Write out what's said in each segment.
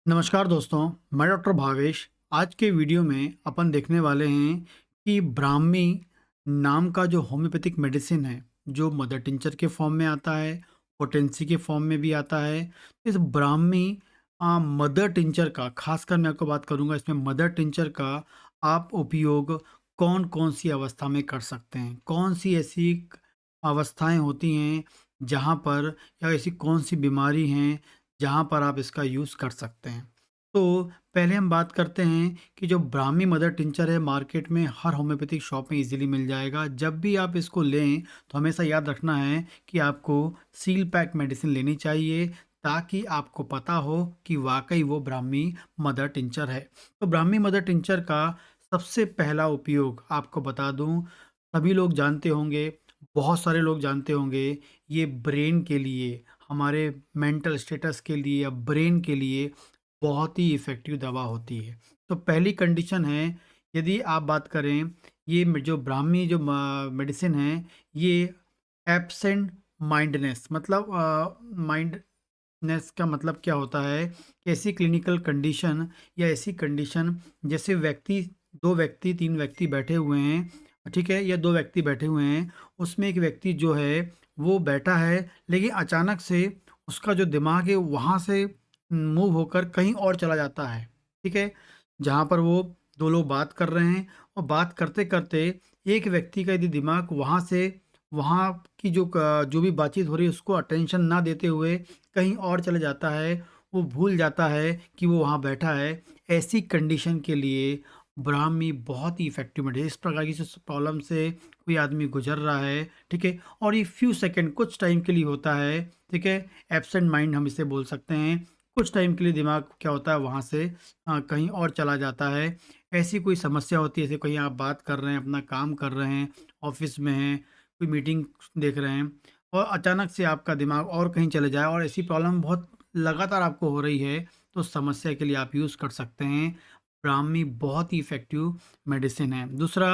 नमस्कार दोस्तों, मैं डॉक्टर भावेश। आज के वीडियो में अपन देखने वाले हैं कि ब्राह्मी नाम का जो होम्योपैथिक मेडिसिन है, जो मदर टिंचर के फॉर्म में आता है, पोटेंसी के फॉर्म में भी आता है। इस ब्राह्मी मदर टिंचर का खासकर मैं आपको बात करूंगा, इसमें मदर टिंचर का आप उपयोग कौन-कौन सी अवस्था में कर सकते हैं? कौन सी ऐसी अवस्थाएं होती हैं जहां पर, या ऐसी कौन सी बीमारी हैं जहाँ पर आप इसका यूज़ कर सकते हैं। तो पहले हम बात करते हैं कि जो ब्राह्मी मदर टिंचर है, मार्केट में हर होम्योपैथिक शॉप में ईज़िली मिल जाएगा। जब भी आप इसको लें तो हमेशा याद रखना है कि आपको सील पैक मेडिसिन लेनी चाहिए, ताकि आपको पता हो कि वाक़ई वो ब्राह्मी मदर टिंचर है। तो ब्राह्मी मदर टिंचर का सबसे पहला उपयोग आपको बता दूँ, सभी लोग जानते होंगे, बहुत सारे लोग जानते होंगे, ये ब्रेन के लिए, हमारे मेंटल स्टेटस के लिए या ब्रेन के लिए बहुत ही इफ़ेक्टिव दवा होती है। तो पहली कंडीशन है, यदि आप बात करें, ये जो ब्राह्मी जो मेडिसिन है, ये एब्सेंट माइंडनेस मतलब माइंडनेस का मतलब क्या होता है कि ऐसी क्लिनिकल कंडीशन या ऐसी कंडीशन, जैसे व्यक्ति 2 व्यक्ति 3 व्यक्ति बैठे हुए हैं, ठीक है? या 2 व्यक्ति बैठे हुए हैं, उसमें एक व्यक्ति जो है वो बैठा है, लेकिन अचानक से उसका जो दिमाग है वहाँ से मूव होकर कहीं और चला जाता है, ठीक है? जहाँ पर वो 2 लोग बात कर रहे हैं और बात करते-करते एक व्यक्ति का यदि दिमाग वहाँ से, वहाँ की जो भी बातचीत हो रही है उसको अटेंशन ना देते हुए कहीं और चले जाता है, वो भूल जाता है कि वो वहाँ बैठा है। ऐसी कंडीशन के लिए ब्राह्मी बहुत ही इफ़ेक्टिव मेडिसिन, इस प्रकार की जो प्रॉब्लम से कोई आदमी गुज़र रहा है, ठीक है? और ये फ्यू सेकंड कुछ टाइम के लिए होता है, ठीक है? एब्सेंट माइंड हम इसे बोल सकते हैं। कुछ टाइम के लिए दिमाग क्या होता है वहाँ से कहीं और चला जाता है। ऐसी कोई समस्या होती है, जैसे कहीं आप बात कर रहे हैं, अपना काम कर रहे हैं, ऑफ़िस में हैं, कोई मीटिंग देख रहे हैं और अचानक से आपका दिमाग और कहीं चले जाए और ऐसी प्रॉब्लम बहुत लगातार आपको हो रही है, तो उस समस्या के लिए आप यूज़ कर सकते हैं। ब्राह्मी बहुत ही इफ़ेक्टिव मेडिसिन है। दूसरा,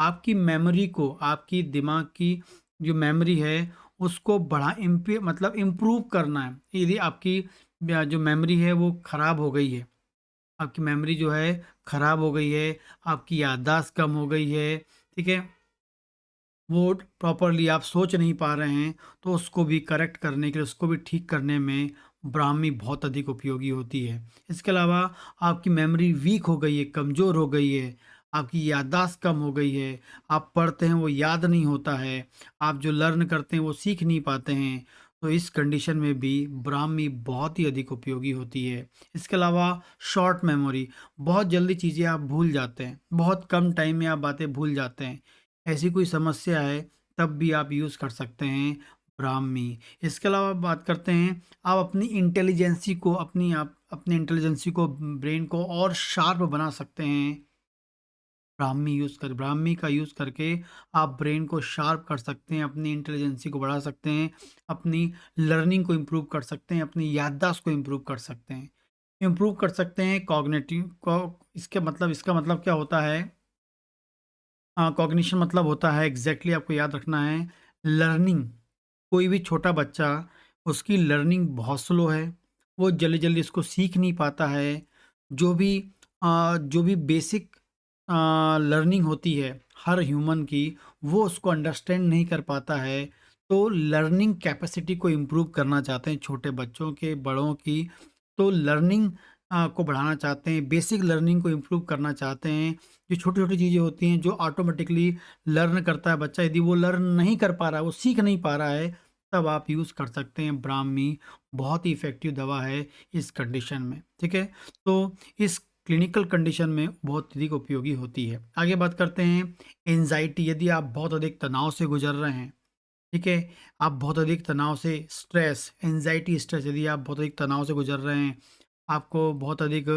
आपकी मेमोरी को, आपकी दिमाग की जो मेमोरी है, उसको बढ़ा इम्पे मतलब इम्प्रूव करना है। यदि आपकी जो मेमोरी है वो ख़राब हो गई है, आपकी मेमोरी जो है ख़राब हो गई है, आपकी याददाश्त कम हो गई है, ठीक है? वो प्रॉपरली आप सोच नहीं पा रहे हैं, तो उसको भी करेक्ट करने के लिए, उसको भी ठीक करने में ब्राह्मी बहुत अधिक उपयोगी होती है। इसके अलावा आपकी मेमोरी वीक हो गई है, कमज़ोर हो गई है, आपकी याददाश्त कम हो गई है, आप पढ़ते हैं वो याद नहीं होता है, आप जो लर्न करते हैं वो सीख नहीं पाते हैं, तो इस कंडीशन में भी ब्राह्मी बहुत ही अधिक उपयोगी होती है। इसके अलावा शॉर्ट मेमोरी, बहुत जल्दी चीज़ें आप भूल जाते हैं, बहुत कम टाइम में आप बातें भूल जाते हैं। ऐसी कोई समस्या है, तब भी आप यूज़ कर सकते हैं ब्राह्मी। इसके अलावा बात करते हैं, आप अपनी इंटेलिजेंसी को, अपनी इंटेलिजेंसी को, ब्रेन को और शार्प बना सकते हैं। ब्राह्मी का यूज़ करके आप ब्रेन को शार्प कर सकते हैं, अपनी इंटेलिजेंसी को बढ़ा सकते हैं, अपनी लर्निंग को इम्प्रूव कर सकते हैं, अपनी याददाश्त को इम्प्रूव कर सकते हैं। इम्प्रूव कर सकते हैं कॉग्निटिव को, इसका मतलब क्या होता है, कॉग्निशन मतलब होता है, एग्ज़ैक्टली आपको याद रखना है, लर्निंग। कोई भी छोटा बच्चा, उसकी लर्निंग बहुत स्लो है, वो जल्दी-जल्दी इसको सीख नहीं पाता है। जो भी जो भी बेसिक लर्निंग होती है हर ह्यूमन की, वो उसको अंडरस्टैंड नहीं कर पाता है। तो लर्निंग कैपेसिटी को इम्प्रूव करना चाहते हैं छोटे बच्चों के, बड़ों की, तो लर्निंग को बढ़ाना चाहते हैं, बेसिक लर्निंग को इम्प्रूव करना चाहते हैं। जो छोटी-छोटी चीज़ें होती हैं, जो ऑटोमेटिकली लर्न करता है बच्चा, यदि वो लर्न नहीं कर पा रहा है, वो सीख नहीं पा रहा है, तब आप यूज़ कर सकते हैं ब्राह्मी। बहुत ही इफ़ेक्टिव दवा है इस कंडीशन में, ठीक है? तो इस क्लिनिकल कंडीशन में बहुत अधिक उपयोगी होती है। आगे बात करते हैं एंग्ज़ायटी, यदि आप बहुत अधिक तनाव से गुज़र रहे हैं, ठीक है? आप बहुत अधिक तनाव से, स्ट्रेस, एंग्ज़ायटी, स्ट्रेस, यदि आप बहुत अधिक तनाव से गुज़र रहे हैं, आपको बहुत अधिक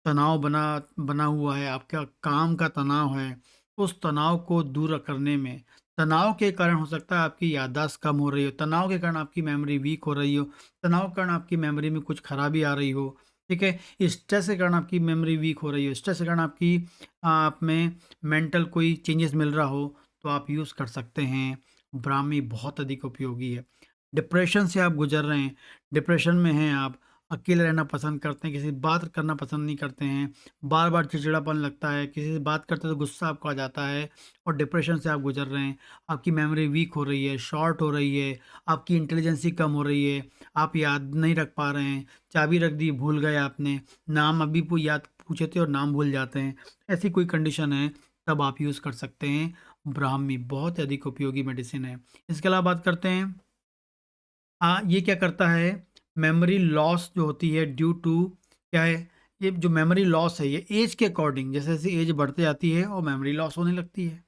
तनाव बना बना हुआ है, आपका काम का तनाव है, उस तनाव को दूर करने में, तनाव के कारण हो सकता है आपकी याददाश्त कम हो रही हो, तनाव के कारण आपकी मेमोरी वीक हो रही हो, तनाव के कारण आपकी मेमोरी में कुछ खराबी आ रही हो, ठीक है? स्ट्रेस के कारण आपकी मेमोरी वीक हो रही हो, स्ट्रेस के कारण आपकी आप में मेंटल कोई चेंजेस मिल रहा हो, तो आप यूज़ कर सकते हैं। ब्राह्मी बहुत अधिक उपयोगी है। डिप्रेशन से आप गुज़र रहे हैं, डिप्रेशन में हैं आप, अकेले रहना पसंद करते हैं, किसी से बात करना पसंद नहीं करते हैं, बार-बार चिड़चिड़ापन लगता है, किसी से बात करते तो गुस्सा आपको आ जाता है और डिप्रेशन से आप गुज़र रहे हैं, आपकी मेमोरी वीक हो रही है, शॉर्ट हो रही है, आपकी इंटेलिजेंसी कम हो रही है, आप याद नहीं रख पा रहे हैं, चाबी रख दी, भूल गए आपने, नाम अभी याद पूछे थे और नाम भूल जाते हैं, ऐसी कोई कंडीशन है, तब आप यूज़ कर सकते हैं ब्राह्मी, बहुत ही अधिक उपयोगी मेडिसिन है। इसके अलावा बात करते हैं ये क्या करता है, मेमोरी लॉस जो होती है ड्यू टू क्या है, ये जो मेमोरी लॉस है ये एज के अकॉर्डिंग, जैसे-जैसे एज बढ़ती जाती है और मेमोरी लॉस होने लगती है।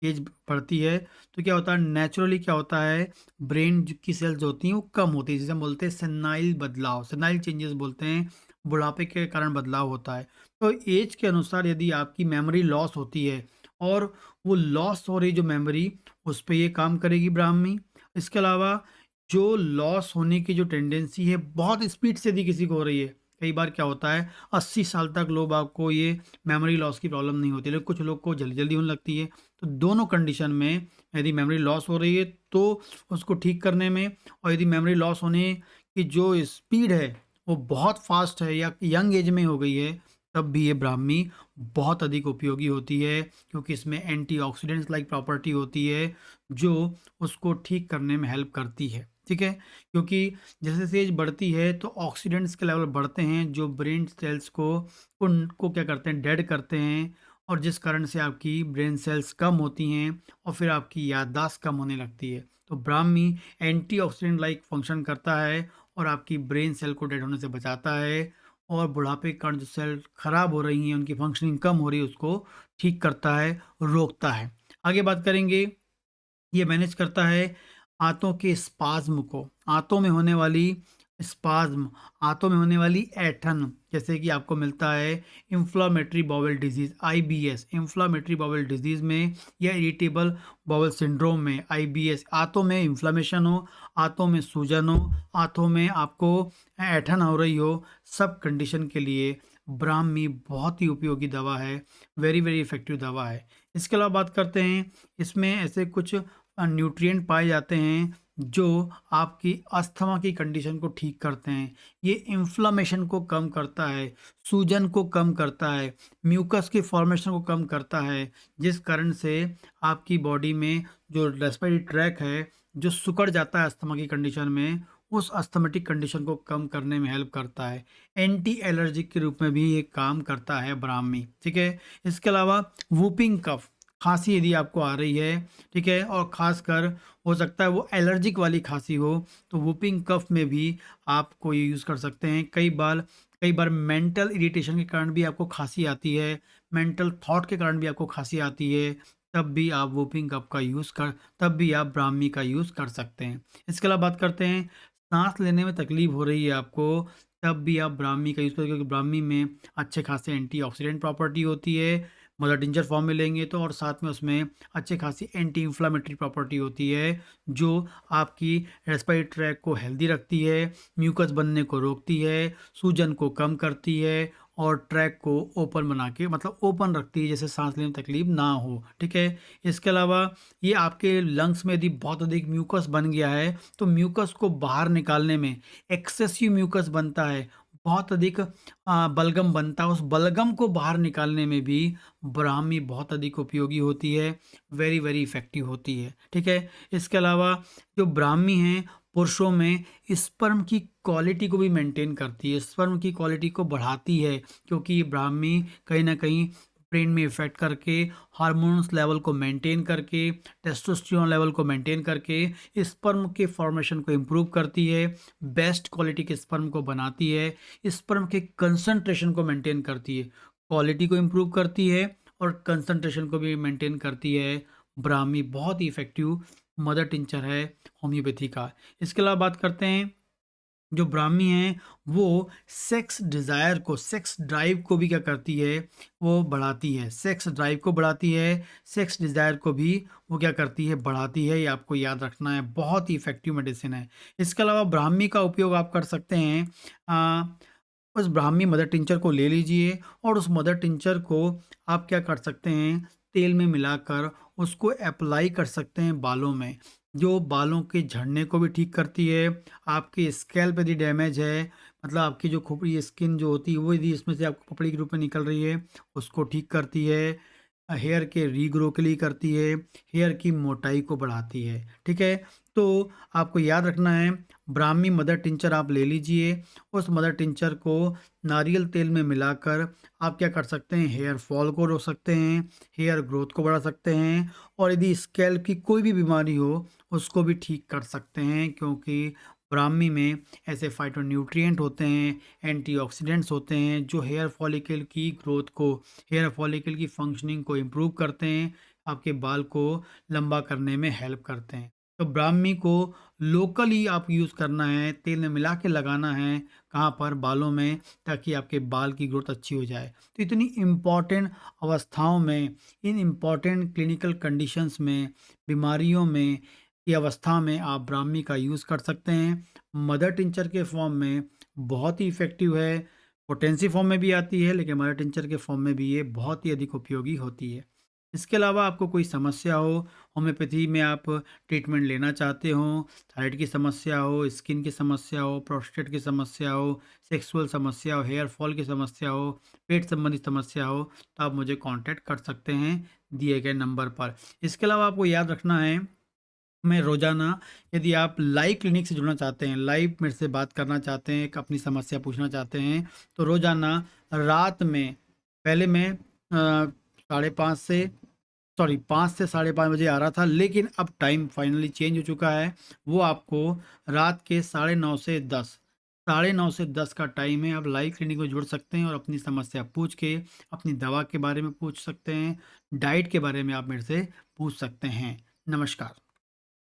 एज बढ़ती है तो क्या होता है, नेचुरली क्या होता है, ब्रेन की सेल्स जो होती हैं वो कम होती है, जिसे हम बोलते हैं सेनाइल बदलाव, सेनाइल चेंजेस बोलते हैं, बुढ़ापे के कारण बदलाव होता है। तो एज के अनुसार यदि आपकी मेमोरी लॉस होती है और वो लॉस हो रही जो मेमोरी, उस पे ये काम करेगी ब्राह्मी। इसके अलावा जो लॉस होने की जो टेंडेंसी है बहुत स्पीड से यदि किसी को हो रही है, कई बार क्या होता है 80 साल तक लोग आपको ये मेमोरी लॉस की प्रॉब्लम नहीं होती, लेकिन कुछ लोग को जल्दी जल्दी होने लगती है। तो दोनों कंडीशन में यदि मेमोरी लॉस हो रही है तो उसको ठीक करने में, और यदि मेमोरी लॉस होने की जो स्पीड है वो बहुत फास्ट है या यंग एज में हो गई है, तब भी ये ब्राह्मी बहुत अधिक उपयोगी होती है, क्योंकि इसमें एंटीऑक्सीडेंट्स लाइक प्रॉपर्टी होती है जो उसको ठीक करने में हेल्प करती है। ठीक है, क्योंकि जैसे जैसे एज बढ़ती है तो ऑक्सीडेंट्स के लेवल बढ़ते हैं जो ब्रेन सेल्स को उनको क्या करते हैं, डेड करते हैं, और जिस कारण से आपकी ब्रेन सेल्स कम होती हैं और फिर आपकी याददाश्त कम होने लगती है। तो ब्राह्मी एंटीऑक्सीडेंट लाइक फंक्शन करता है और आपकी ब्रेन सेल को डेड होने से बचाता है, और बुढ़ापे के कारण जो सेल खराब हो रही हैं, उनकी फंक्शनिंग कम हो रही है, उसको ठीक करता है, रोकता है। आगे बात करेंगे, ये मैनेज करता है आंतों के स्पाज़्म को, आंतों में होने वाली स्पाज़्म, आंतों में होने वाली ऐंठन, जैसे कि आपको मिलता है inflammatory bowel disease IBS, inflammatory bowel disease में या इरिटेबल बाउल सिंड्रोम में आईबीएस, आंतों में इन्फ्लेमेशन हो, आंतों में सूजन हो, आंतों में आपको ऐंठन हो रही हो, सब कंडीशन के लिए ब्राह्मी बहुत ही उपयोगी दवा है, वेरी वेरी इफ़ेक्टिव दवा है। इसके अलावा बात करते हैं, इसमें ऐसे कुछ न्यूट्रिएंट पाए जाते हैं जो आपकी अस्थमा की कंडीशन को ठीक करते हैं। ये इन्फ्लेमेशन को कम करता है, सूजन को कम करता है, म्यूकस की फॉर्मेशन को कम करता है, जिस कारण से आपकी बॉडी में जो रेस्पिरेटरी ट्रैक है, जो सिकुड़ जाता है अस्थमा की कंडीशन में, उस अस्थमेटिक कंडीशन को कम करने में हेल्प करता है। एंटी एलर्जिक के रूप में भी ये काम करता है ब्राह्मी, ठीक है? इसके अलावा वूपिंग कफ, खाँसी यदि आपको आ रही है, ठीक है, और ख़ासकर हो सकता है वो एलर्जिक वाली खाँसी हो, तो वूपिंग कफ में भी आपको ये यूज़ कर सकते हैं। कई बार मेंटल इरिटेशन के कारण भी आपको खाँसी आती है, मेंटल थॉट के कारण भी आपको खाँसी आती है, तब भी आप वूपिंग कफ का यूज़ कर तब भी आप ब्राह्मी का यूज़ कर सकते हैं। इसके अलावा बात करते हैं, साँस लेने में तकलीफ़ हो रही है आपको, तब भी आप ब्राह्मी का यूज़ करें, क्योंकि ब्राह्मी में अच्छे खासे एंटीऑक्सीडेंट प्रॉपर्टी होती है। मदर टिंचर फॉर्म में लेंगे तो, और साथ में उसमें अच्छी खासी एंटी इन्फ्लेमेटरी प्रॉपर्टी होती है जो आपकी रेस्पिरेटरी ट्रैक को हेल्दी रखती है, म्यूकस बनने को रोकती है, सूजन को कम करती है और ट्रैक को ओपन बना के मतलब ओपन रखती है, जैसे सांस लेने में तकलीफ ना हो। ठीक है, इसके अलावा ये आपके लंग्स में यदि बहुत अधिक म्यूकस बन गया है तो म्यूकस को बाहर निकालने में, एक्सेसिव म्यूकस बनता है, बहुत अधिक बलगम बनता है, उस बलगम को बाहर निकालने में भी ब्राह्मी बहुत अधिक उपयोगी होती है, वेरी वेरी इफ़ेक्टिव होती है। ठीक है, इसके अलावा जो ब्राह्मी हैं, पुरुषों में स्पर्म की क्वालिटी को भी मेंटेन करती है, स्पर्म की क्वालिटी को बढ़ाती है, क्योंकि ये ब्राह्मी कहीं न कहीं ब्रेन में इफ़ेक्ट करके, हार्मोन्स लेवल को मेंटेन करके, टेस्टोस्टेरोन लेवल को मेंटेन करके स्पर्म के फॉर्मेशन को इम्प्रूव करती है, बेस्ट क्वालिटी के स्पर्म को बनाती है, स्पर्म के कंसंट्रेशन को मेंटेन करती है, क्वालिटी को इम्प्रूव करती है और कंसंट्रेशन को भी मेंटेन करती है। ब्राह्मी बहुत ही इफ़ेक्टिव मदर टिंचर है होम्योपैथी का। इसके अलावा बात करते हैं, जो ब्राह्मी हैं वो सेक्स डिज़ायर को, सेक्स ड्राइव को भी क्या करती है, वो बढ़ाती है, सेक्स ड्राइव को बढ़ाती है, सेक्स डिज़ायर को भी वो क्या करती है, बढ़ाती है। ये आपको याद रखना है, बहुत ही इफ़ेक्टिव मेडिसिन है। इसके अलावा ब्राह्मी का उपयोग आप कर सकते हैं, उस ब्राह्मी मदर टिंचर को ले लीजिए और उस मदर टिंचर को आप क्या कर सकते हैं, तेल में मिलाकर उसको अप्लाई कर सकते हैं बालों में, जो बालों के झड़ने को भी ठीक करती है। आपकी स्कैल्प यदि डैमेज है, मतलब आपकी जो खोपड़ी स्किन जो होती है वो यदि इसमें से आपको पपड़ी के रूप में निकल रही है, उसको ठीक करती है। हेयर के रीग्रो के लिए करती है, हेयर की मोटाई को बढ़ाती है, ठीक है? तो आपको याद रखना है, ब्राह्मी मदर टिंचर आप ले लीजिए। उस मदर टिंचर को नारियल तेल में मिलाकर आप क्या कर सकते हैं, हेयर फॉल को रोक सकते हैं, हेयर ग्रोथ को बढ़ा सकते हैं और यदि स्कैल्प की कोई भी बीमारी हो, उसको भी ठीक कर सकते हैं, क्योंकि ब्राह्मी में ऐसे फाइटोन्यूट्रिएंट होते हैं, एंटीऑक्सीडेंट्स होते हैं जो हेयर फॉलिकल की ग्रोथ को, हेयर फॉलिकल की फंक्शनिंग को इम्प्रूव करते हैं, आपके बाल को लंबा करने में हेल्प करते हैं। तो ब्राह्मी को लोकली आप यूज़ करना है, तेल में मिला के लगाना है, कहाँ पर, बालों में, ताकि आपके बाल की ग्रोथ अच्छी हो जाए। तो इतनी इम्पॉर्टेंट अवस्थाओं में, इन इम्पॉर्टेंट क्लिनिकल कंडीशंस में, बीमारियों में, की अवस्था में आप ब्राह्मी का यूज़ कर सकते हैं। मदर टिंचर के फॉर्म में बहुत ही इफ़ेक्टिव है, पोटेंसी फॉर्म में भी आती है, लेकिन मदर टिंचर के फॉर्म में भी ये बहुत ही अधिक उपयोगी होती है। इसके अलावा आपको कोई समस्या हो, होम्योपैथी में आप ट्रीटमेंट लेना चाहते हो, थायराइड की समस्या हो, स्किन की समस्या हो, प्रोस्टेट की समस्या हो, सेक्सुअल समस्या हो, हेयर फॉल की समस्या हो, पेट संबंधी समस्या हो, तो आप मुझे कॉन्टैक्ट कर सकते हैं दिए गए नंबर पर। इसके अलावा आपको याद रखना है, मैं रोज़ाना, यदि आप लाइव क्लिनिक से जुड़ना चाहते हैं, लाइव मेरे से बात करना चाहते हैं, एक अपनी समस्या पूछना चाहते हैं, तो रोज़ाना रात में, पहले मैं 5:30 से, सॉरी 5 से 5:30 बजे आ रहा था, लेकिन अब टाइम फाइनली चेंज हो चुका है। वो आपको रात के 9:30 से 10, 9:30 से 10 का टाइम है। आप लाइव क्लिनिक में जुड़ सकते हैं और अपनी समस्या पूछ के, अपनी दवा के बारे में पूछ सकते हैं, डाइट के बारे में आप मेरे से पूछ सकते हैं। नमस्कार।